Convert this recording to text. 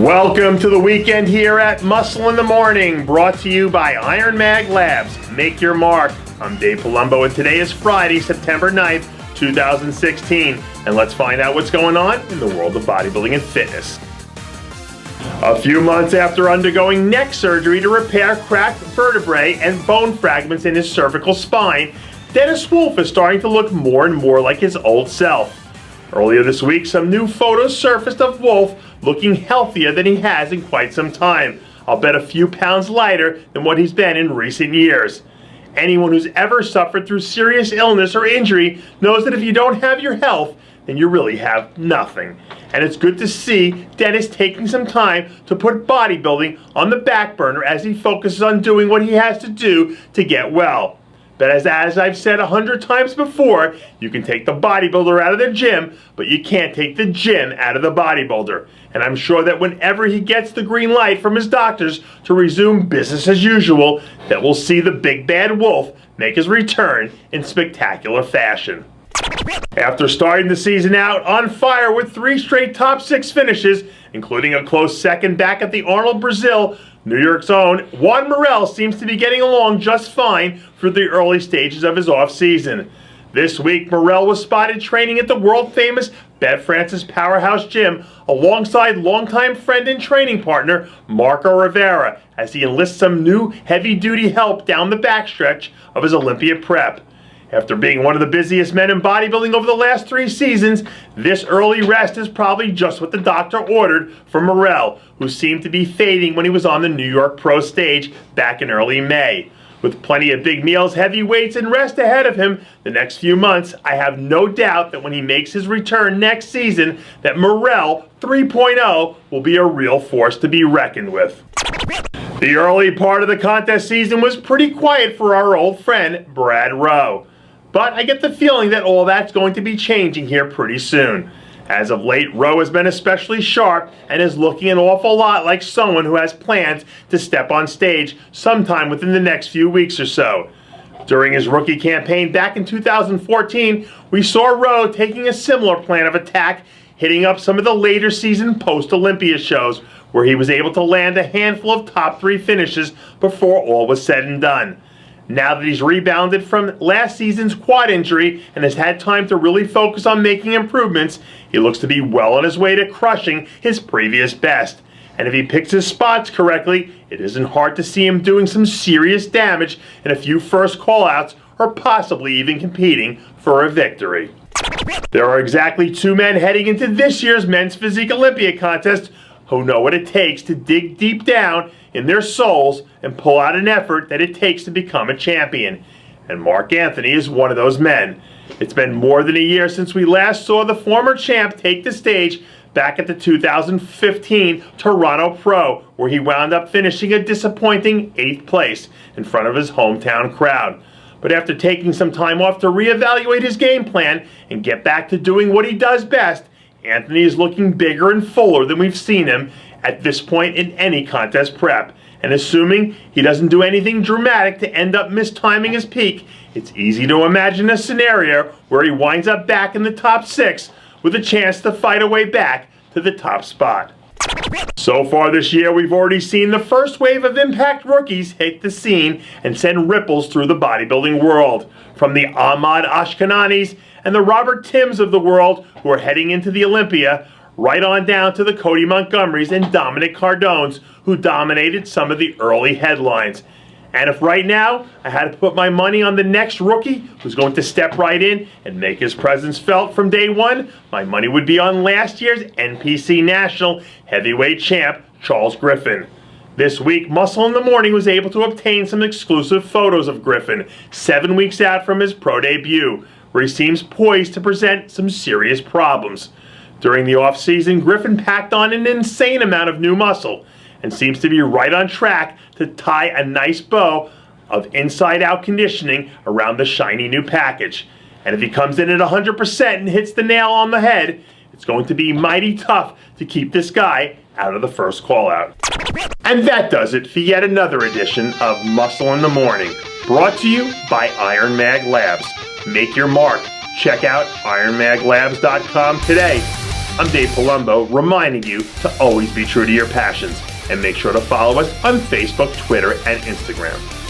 Welcome to the weekend here at Muscle in the Morning, brought to you by IronMag Labs. Make your mark. I'm Dave Palumbo, and today is Friday, September 9th, 2016. And let's find out what's going on in the world of bodybuilding and fitness. A few months after undergoing neck surgery to repair cracked vertebrae and bone fragments in his cervical spine, Dennis Wolf is starting to look more and more like his old self. Earlier this week, some new photos surfaced of Wolf looking healthier than he has in quite some time. I'll bet a few pounds lighter than what he's been in recent years. Anyone who's ever suffered through serious illness or injury knows that if you don't have your health, then you really have nothing. And it's good to see Dennis taking some time to put bodybuilding on the back burner as he focuses on doing what he has to do to get well. But as I've said 100 times before, you can take the bodybuilder out of the gym, but you can't take the gym out of the bodybuilder. And I'm sure that whenever he gets the green light from his doctors to resume business as usual, that we'll see the big bad Wolf make his return in spectacular fashion. After starting the season out on fire with 3 straight top 6 finishes, including a close second back at the Arnold Brazil, New York's own Juan Morel seems to be getting along just fine through the early stages of his off-season. This week, Morel was spotted training at the world-famous Bev Francis Powerhouse Gym alongside longtime friend and training partner Marco Rivera as he enlists some new heavy-duty help down the backstretch of his Olympia prep. After being one of the busiest men in bodybuilding over the last 3 seasons, this early rest is probably just what the doctor ordered for Morel, who seemed to be fading when he was on the New York Pro stage back in early May. With plenty of big meals, heavy weights, and rest ahead of him the next few months, I have no doubt that when he makes his return next season, that Morel 3.0 will be a real force to be reckoned with. The early part of the contest season was pretty quiet for our old friend, Brad Rowe. But I get the feeling that all that's going to be changing here pretty soon. As of late, Rowe has been especially sharp and is looking an awful lot like someone who has plans to step on stage sometime within the next few weeks or so. During his rookie campaign back in 2014, we saw Rowe taking a similar plan of attack, hitting up some of the later season post-Olympia shows, where he was able to land a handful of top 3 finishes before all was said and done. Now that he's rebounded from last season's quad injury and has had time to really focus on making improvements, he looks to be well on his way to crushing his previous best. And if he picks his spots correctly, it isn't hard to see him doing some serious damage in a few first call-outs or possibly even competing for a victory. There are exactly 2 men heading into this year's Men's Physique Olympia contest who know what it takes to dig deep down in their souls and pull out an effort that it takes to become a champion. And Mark Anthony is one of those men. It's been more than a year since we last saw the former champ take the stage back at the 2015 Toronto Pro, where he wound up finishing a disappointing 8th place in front of his hometown crowd. But after taking some time off to reevaluate his game plan and get back to doing what he does best, Anthony is looking bigger and fuller than we've seen him at this point in any contest prep. And assuming he doesn't do anything dramatic to end up mistiming his peak, it's easy to imagine a scenario where he winds up back in the top 6 with a chance to fight a way back to the top spot. So far this year, we've already seen the first wave of Impact rookies hit the scene and send ripples through the bodybuilding world. From the Ahmad Ashkenanis and the Robert Tims of the world who are heading into the Olympia, right on down to the Cody Montgomerys and Dominic Cardones, who dominated some of the early headlines. And if right now I had to put my money on the next rookie who's going to step right in and make his presence felt from day one, my money would be on last year's NPC National Heavyweight Champ, Charles Griffen. This week, Muscle in the Morning was able to obtain some exclusive photos of Griffen 7 weeks out from his pro debut, where he seems poised to present some serious problems. During the off-season, Griffen packed on an insane amount of new muscle and seems to be right on track to tie a nice bow of inside-out conditioning around the shiny new package. And if he comes in at 100% and hits the nail on the head, it's going to be mighty tough to keep this guy out of the first call-out. And that does it for yet another edition of Muscle in the Morning, brought to you by IronMag Labs. Make your mark. Check out IronMagLabs.com today. I'm Dave Palumbo, reminding you to always be true to your passions. And make sure to follow us on Facebook, Twitter, and Instagram.